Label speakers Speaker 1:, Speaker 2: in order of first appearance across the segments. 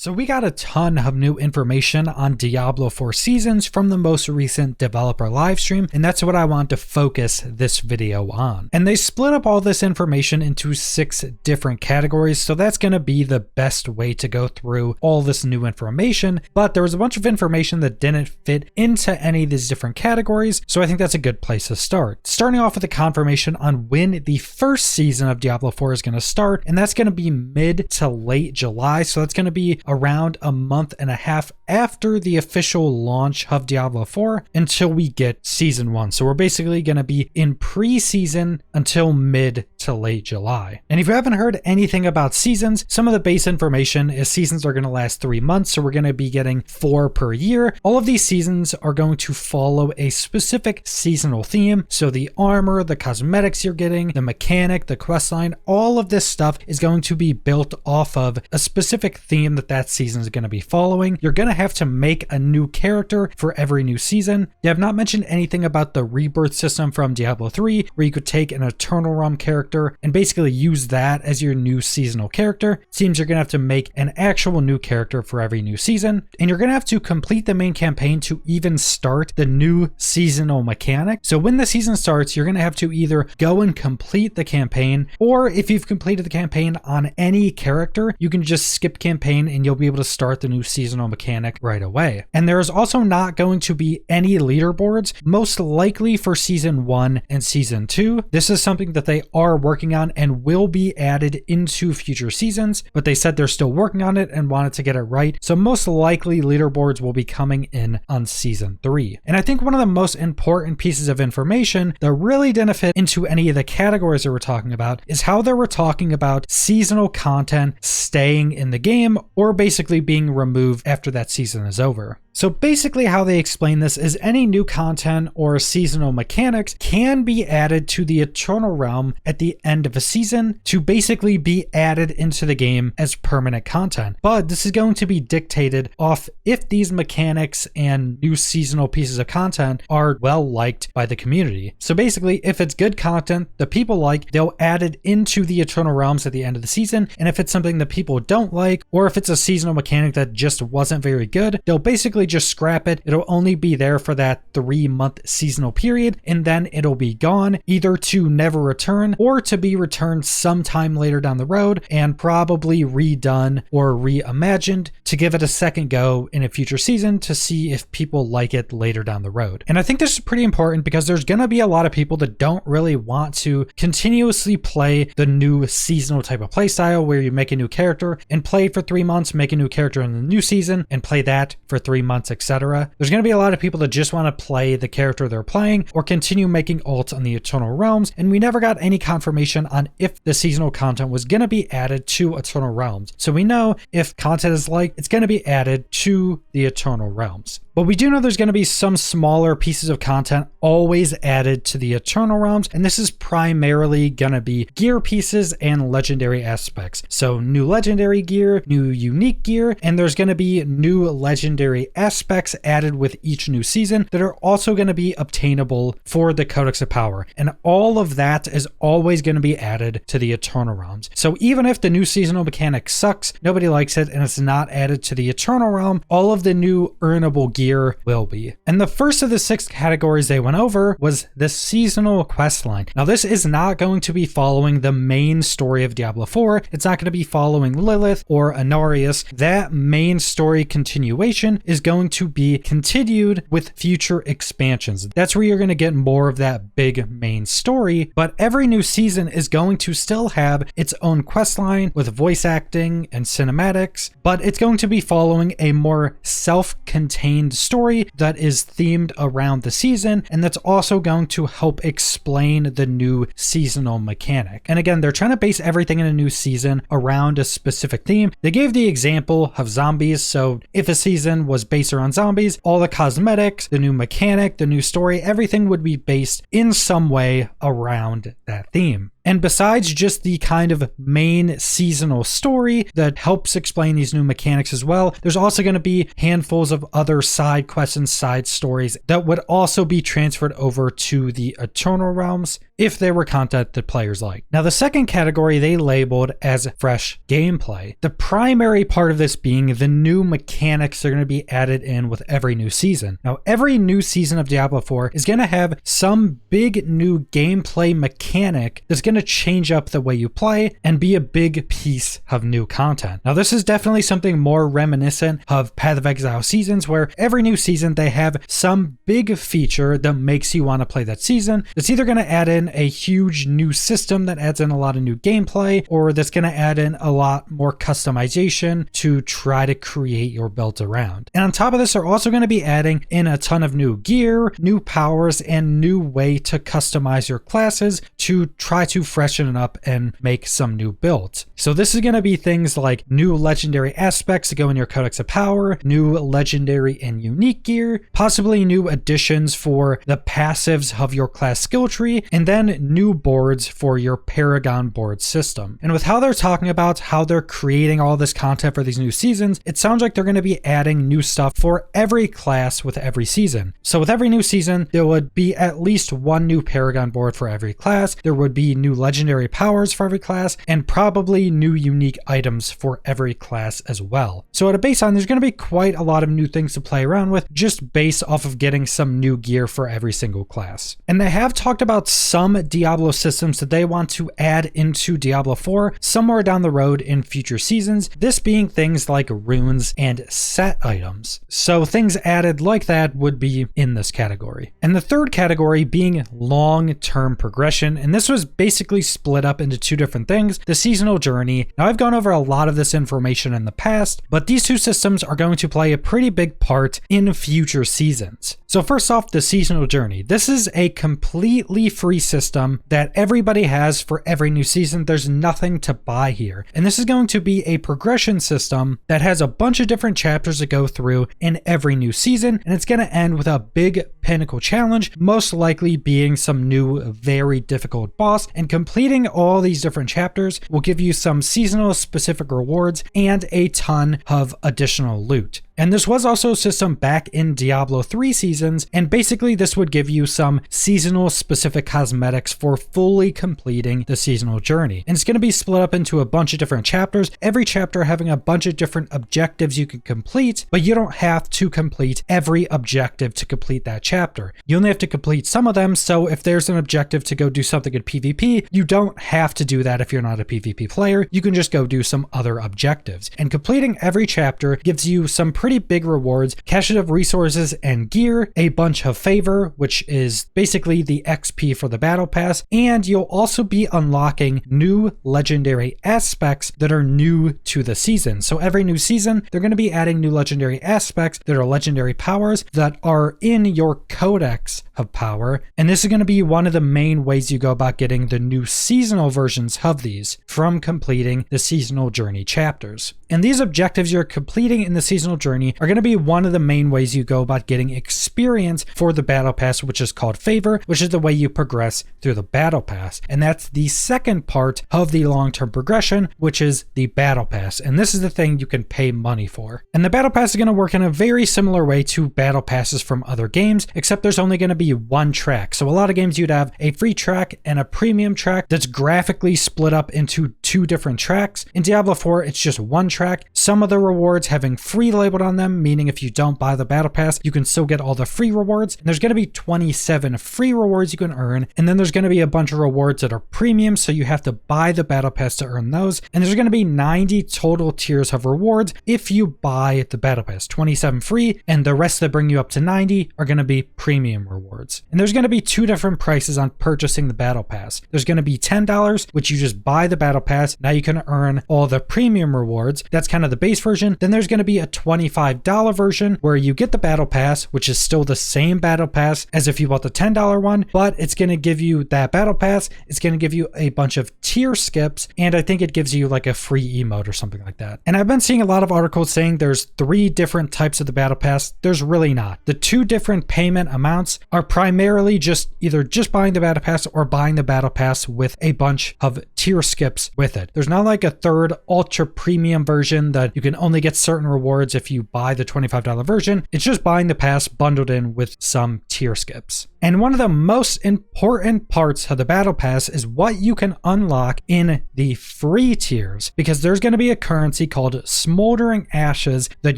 Speaker 1: So we got a ton of new information on Diablo 4 Seasons from the most recent developer livestream, and that's what I want to focus this video on. And they split up all this information into 6 different categories, so that's going to be the best way to go through all this new information, but there was a bunch of information that didn't fit into any of these different categories, so I think that's a good place to start. Starting off with a confirmation on when the first season of Diablo 4 is going to start, and that's going to be mid to late July, so that's going to be around a month and a half after the official launch of Diablo 4 until we get season 1. So we're basically going to be in pre-season until mid to late July. And if you haven't heard anything about seasons, some of the base information is seasons are going to last 3 months, so we're going to be getting 4 per year. All of these seasons are going to follow a specific seasonal theme. So the armor, the cosmetics you're getting, the mechanic, the questline, all of this stuff is going to be built off of a specific theme that season is going to be following. You're going to have to make a new character for every new season. They have not mentioned anything about the rebirth system from Diablo 3, where you could take an Eternal Realm character and basically use that as your new seasonal character. It seems you're going to have to make an actual new character for every new season, and you're going to have to complete the main campaign to even start the new seasonal mechanic. So when the season starts, you're going to have to either go and complete the campaign, or if you've completed the campaign on any character, you can just skip campaign and you'll be able to start the new seasonal mechanic right away. And there is also not going to be any leaderboards, most likely for season 1 and season 2. This is something that they are working on and will be added into future seasons, but they said they're still working on it and wanted to get it right. So most likely leaderboards will be coming in on season 3. And I think one of the most important pieces of information that really didn't fit into any of the categories that we're talking about is how they were talking about seasonal content staying in the game or basically being removed after that season is over. So basically how they explain this is any new content or seasonal mechanics can be added to the Eternal Realm at the end of a season to basically be added into the game as permanent content. But this is going to be dictated off if these mechanics and new seasonal pieces of content are well liked by the community. So basically if it's good content that people like, they'll add it into the Eternal Realms at the end of the season. And if it's something that people don't like, or if it's a seasonal mechanic that just wasn't very good, they'll basically just scrap it. It'll only be there for that 3-month seasonal period, and then it'll be gone, either to never return or to be returned sometime later down the road and probably redone or reimagined to give it a second go in a future season to see if people like it later down the road. And I think this is pretty important because there's going to be a lot of people that don't really want to continuously play the new seasonal type of playstyle where you make a new character and play for 3 months, make a new character in the new season and play that for 3 months, etc. There's going to be a lot of people that just want to play the character they're playing or continue making ults on the Eternal Realms, and we never got any confirmation on if the seasonal content was going to be added to Eternal Realms. So we know if content is liked, it's going to be added to the Eternal Realms. But we do know there's going to be some smaller pieces of content always added to the Eternal Realms, and this is primarily going to be gear pieces and legendary aspects. So new legendary gear, new unique gear, and there's going to be new legendary aspects added with each new season that are also going to be obtainable for the Codex of Power. And all of that is always going to be added to the Eternal Realms. So even if the new seasonal mechanic sucks, nobody likes it, and it's not added to the Eternal Realm, all of the new earnable gear will be. And the first of the 6 categories they went over was the Seasonal Questline. Now this is not going to be following the main story of Diablo 4. It's not going to be following Lilith or Anarius. That main story continuation is going to be continued with future expansions. That's where you're going to get more of that big main story, but every new season is going to still have its own questline with voice acting and cinematics, but it's going to be following a more self-contained story that is themed around the season, and that's also going to help explain the new seasonal mechanic. And again, they're trying to base everything in a new season around a specific theme. They gave the example of zombies, so if a season was based around zombies, all the cosmetics, the new mechanic, the new story, everything would be based in some way around that theme. And besides just the kind of main seasonal story that helps explain these new mechanics as well, there's also going to be handfuls of other side quests and side stories that would also be transferred over to the Eternal Realms if they were content that players like. Now, the second category they labeled as fresh gameplay. The primary part of this being the new mechanics that are going to be added in with every new season. Now, every new season of Diablo 4 is going to have some big new gameplay mechanic that's going to change up the way you play and be a big piece of new content. Now, this is definitely something more reminiscent of Path of Exile seasons, where every new season they have some big feature that makes you want to play that season. It's either going to add in a huge new system that adds in a lot of new gameplay, or that's going to add in a lot more customization to try to create your build around. And on top of this, they're also going to be adding in a ton of new gear, new powers, and new way to customize your classes to try to freshen it up and make some new builds. So this is going to be things like new legendary aspects to go in your Codex of Power, new legendary and unique gear, possibly new additions for the passives of your class skill tree, and then new boards for your Paragon board system. And with how they're talking about how they're creating all this content for these new seasons, it sounds like they're going to be adding new stuff for every class with every season. So with every new season, there would be at least one new Paragon board for every class. There would be new legendary powers for every class, and probably new unique items for every class as well. So at a baseline, there's going to be quite a lot of new things to play around with, just based off of getting some new gear for every single class. And they have talked about some Diablo systems that they want to add into Diablo 4 somewhere down the road in future seasons, this being things like runes and set items. So things added like that would be in this category. And the third category being long-term progression, and this was basically split up into two different things: the seasonal journey. Now, I've gone over a lot of this information in the past, but these two systems are going to play a pretty big part in future seasons. So first off, the seasonal journey. This is a completely free system that everybody has for every new season. There's nothing to buy here. And this is going to be a progression system that has a bunch of different chapters to go through in every new season, and it's going to end with a big pinnacle challenge, most likely being some new, very difficult boss. And completing all these different chapters will give you some seasonal specific rewards and a ton of additional loot. And this was also a system back in Diablo 3 seasons, and basically this would give you some seasonal specific cosmetics for fully completing the seasonal journey. And it's going to be split up into a bunch of different chapters, every chapter having a bunch of different objectives you can complete, but you don't have to complete every objective to complete that chapter. You only have to complete some of them, so if there's an objective to go do something in PvP, you don't have to do that if you're not a PvP player. You can just go do some other objectives. And completing every chapter gives you some pretty big rewards, caches of resources and gear, a bunch of favor, which is basically the XP for the battle pass, and you'll also be unlocking new legendary aspects that are new to the season. So every new season, they're going to be adding new legendary aspects that are legendary powers that are in your Codex of Power, and this is going to be one of the main ways you go about getting the new seasonal versions of these from completing the seasonal journey chapters. And these objectives you're completing in the seasonal journey are going to be one of the main ways you go about getting experience for the battle pass, which is called favor, which is the way you progress through the battle pass. And that's the second part of the long-term progression, which is the battle pass. And this is the thing you can pay money for. And the battle pass is going to work in a very similar way to battle passes from other games, except there's only going to be one track. So a lot of games you'd have a free track and a premium track that's graphically split up into two different tracks. In Diablo 4, it's just one track. Some of the rewards having free labeled on them, meaning if you don't buy the battle pass, you can still get all the free rewards. And there's going to be 27 free rewards you can earn. And then there's going to be a bunch of rewards that are premium, so you have to buy the battle pass to earn those. And there's going to be 90 total tiers of rewards if you buy the battle pass. 27 free, and the rest that bring you up to 90 are going to be premium rewards. And there's going to be two different prices on purchasing the battle pass. There's going to be $10, which you just buy the battle pass. Now you can earn all the premium rewards. That's kind of the base version. Then there's going to be a $25 $25 version where you get the battle pass, which is still the same battle pass as if you bought the $10 one, but it's going to give you that battle pass. It's going to give you a bunch of tier skips, and I think it gives you like a free emote or something like that. And I've been seeing a lot of articles saying there's 3 different types of the battle pass. There's really not. The 2 different payment amounts are primarily just either just buying the battle pass or buying the battle pass with a bunch of tier skips with it. There's not like a third ultra premium version that you can only get certain rewards if you buy the $25 version. It's just buying the pass bundled in with some tier skips. And one of the most important parts of the battle pass is what you can unlock in the free tiers, because there's going to be a currency called Smoldering Ashes that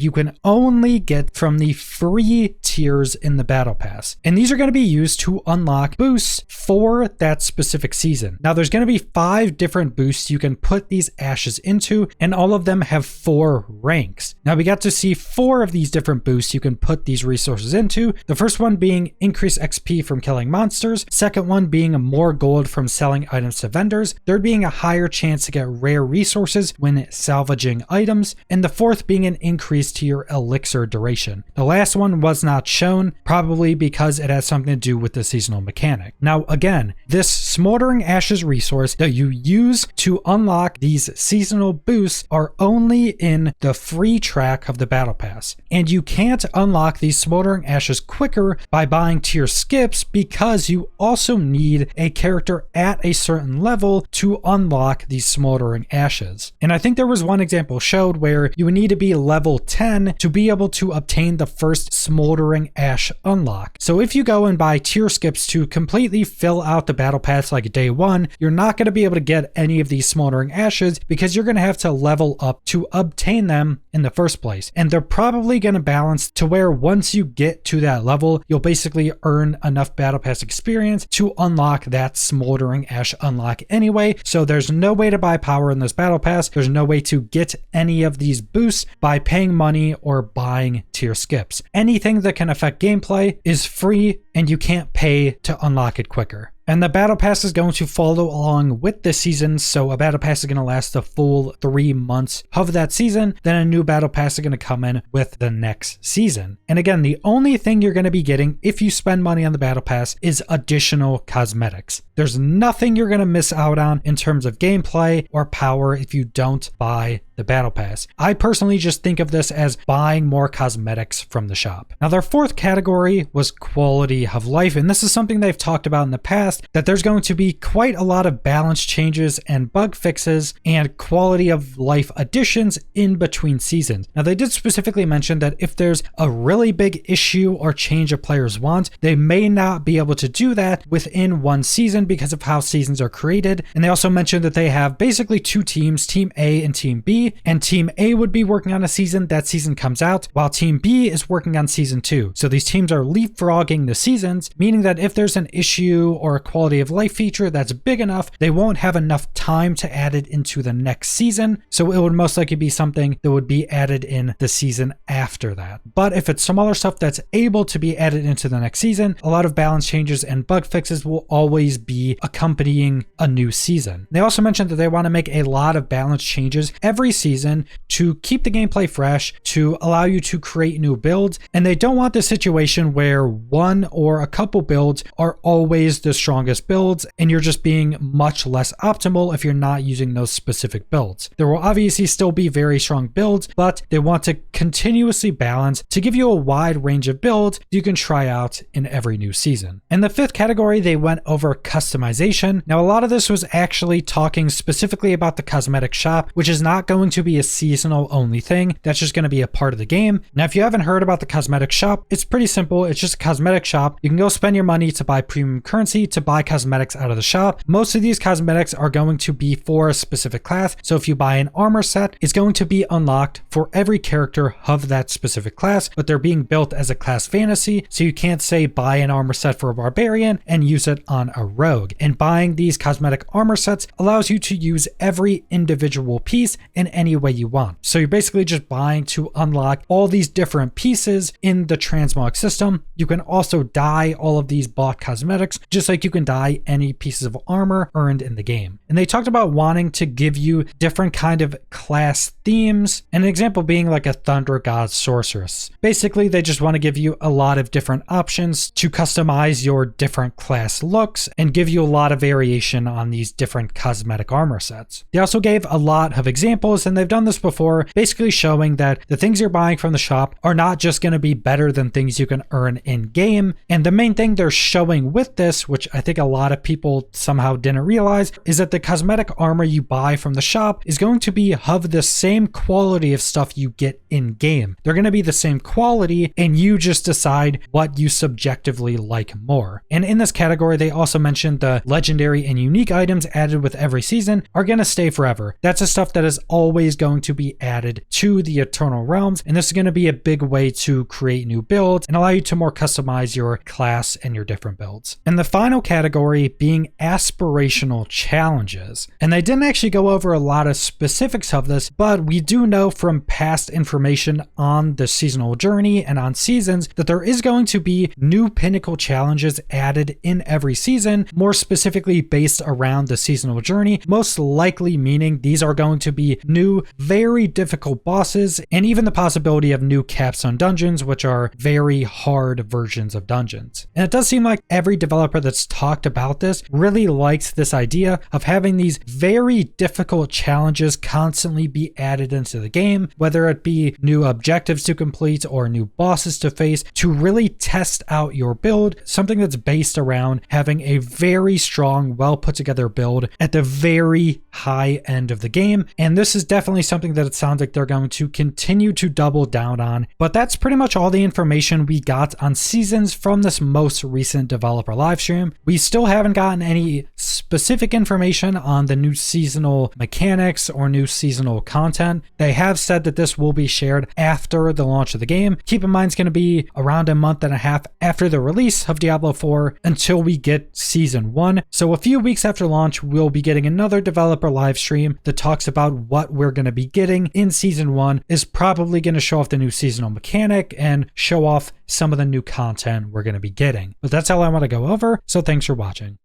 Speaker 1: you can only get from the free tiers in the battle pass. And these are going to be used to unlock boosts for that specific season. Now there's going to be 5 different boosts you can put these ashes into, and all of them have 4 ranks. Now we got to see 4 of these different boosts you can put these resources into. The first one being increased XP from killing monsters, second one being more gold from selling items to vendors, third being a higher chance to get rare resources when salvaging items, and the fourth being an increase to your elixir duration. The last one was not shown, probably because it has something to do with the seasonal mechanic. Now again, this Smoldering Ashes resource that you use to unlock these seasonal boosts are only in the free track of the battle pass, and you can't unlock these Smoldering Ashes quicker by buying tier skips, because you also need a character at a certain level to unlock these Smoldering Ashes. And I think there was one example showed where you would need to be level 10 to be able to obtain the first Smoldering Ash unlock. So if you go and buy tier skips to completely fill out the battle pass like day 1, you're not going to be able to get any of these Smoldering Ashes because you're going to have to level up to obtain them in the first place. And they're probably going to balance to where once you get to that level, you'll basically earn enough battle pass experience to unlock that Smoldering Ash unlock anyway. So there's no way to buy power in this battle pass. There's no way to get any of these boosts by paying money or buying tier skips. Anything that can affect gameplay is free, and you can't pay to unlock it quicker. And the battle pass is going to follow along with the season, so a battle pass is going to last the full 3 months of that season, then a new battle pass is going to come in with the next season. And again, the only thing you're going to be getting if you spend money on the battle pass is additional cosmetics. There's nothing you're going to miss out on in terms of gameplay or power if you don't buy the battle pass. I personally just think of this as buying more cosmetics from the shop. Now their 4th category was quality of life, and this is something they've talked about in the past, that there's going to be quite a lot of balance changes and bug fixes and quality of life additions in between seasons. Now they did specifically mention that if there's a really big issue or change a players want, they may not be able to do that within one season because of how seasons are created. And they also mentioned that they have basically 2 teams, Team A and Team B, and Team A would be working on a season, that season comes out, while Team B is working on season 2. So these teams are leapfrogging the seasons, meaning that if there's an issue or a quality of life feature that's big enough, they won't have enough time to add it into the next season. So it would most likely be something that would be added in the season after that. But if it's smaller stuff that's able to be added into the next season, a lot of balance changes and bug fixes will always be accompanying a new season. They also mentioned that they want to make a lot of balance changes every season to keep the gameplay fresh, to allow you to create new builds, and they don't want the situation where one or a couple builds are always the strongest builds and you're just being much less optimal if you're not using those specific builds. There will obviously still be very strong builds, but they want to continuously balance to give you a wide range of builds you can try out in every new season. In the 5th category, they went over customization. Now a lot of this was actually talking specifically about the cosmetic shop, which is not going to be a seasonal only thing. That's just going to be a part of the game. Now, if you haven't heard about the cosmetic shop, it's pretty simple. It's just a cosmetic shop. You can go spend your money to buy premium currency to buy cosmetics out of the shop. Most of these cosmetics are going to be for a specific class. So if you buy an armor set, it's going to be unlocked for every character of that specific class, but they're being built as a class fantasy. So you can't say buy an armor set for a barbarian and use it on a rogue. And buying these cosmetic armor sets allows you to use every individual piece in any way you want. So you're basically just buying to unlock all these different pieces in the transmog system. You can also dye all of these bought cosmetics, just like you can dye any pieces of armor earned in the game. And they talked about wanting to give you different kind of class themes, an example being like a Thunder God Sorceress. Basically, they just want to give you a lot of different options to customize your different class looks and give you a lot of variation on these different cosmetic armor sets. They also gave a lot of examples, and they've done this before, basically showing that the things you're buying from the shop are not just going to be better than things you can earn in game. And the main thing they're showing with this, which I think a lot of people somehow didn't realize, is that the cosmetic armor you buy from the shop is going to be of the same quality of stuff you get in game. They're going to be the same quality, and you just decide what you subjectively like more. And in this category, they also mentioned the legendary and unique items added with every season are going to stay forever. That's the stuff that is always going to be added to the Eternal Realms, and this is going to be a big way to create new builds and allow you to more customize your class and your different builds. And the final category being Aspirational Challenges. And they didn't actually go over a lot of specifics of this, but we do know from past information on the seasonal journey and on seasons that there is going to be new pinnacle challenges added in every season, more specifically based around the seasonal journey, most likely meaning these are going to be new, very difficult bosses, and even the possibility of new capstone dungeons, which are very hard versions of dungeons. And it does seem like every developer that's talked about this really likes this idea of having these very difficult challenges constantly be added into the game, whether it be new objectives to complete or new bosses to face, to really test out your build, something that's based around having a very strong, well put together build at the very high end of the game. And this is definitely something that it sounds like they're going to continue to double down on. But that's pretty much all the information we got on seasons from this most recent developer livestream. We still haven't gotten any specific information on the new seasonal mechanics or new seasonal content. They have said that this will be shared after the launch of the game. Keep in mind, it's going to be around a month and a half after the release of Diablo 4 until we get season 1. So a few weeks after launch, we'll be getting another developer live stream that talks about what we're going to be getting in season 1, is probably going to show off the new seasonal mechanic and show off some of the new content we're going to be getting. But that's all I want to go over, so thanks for watching.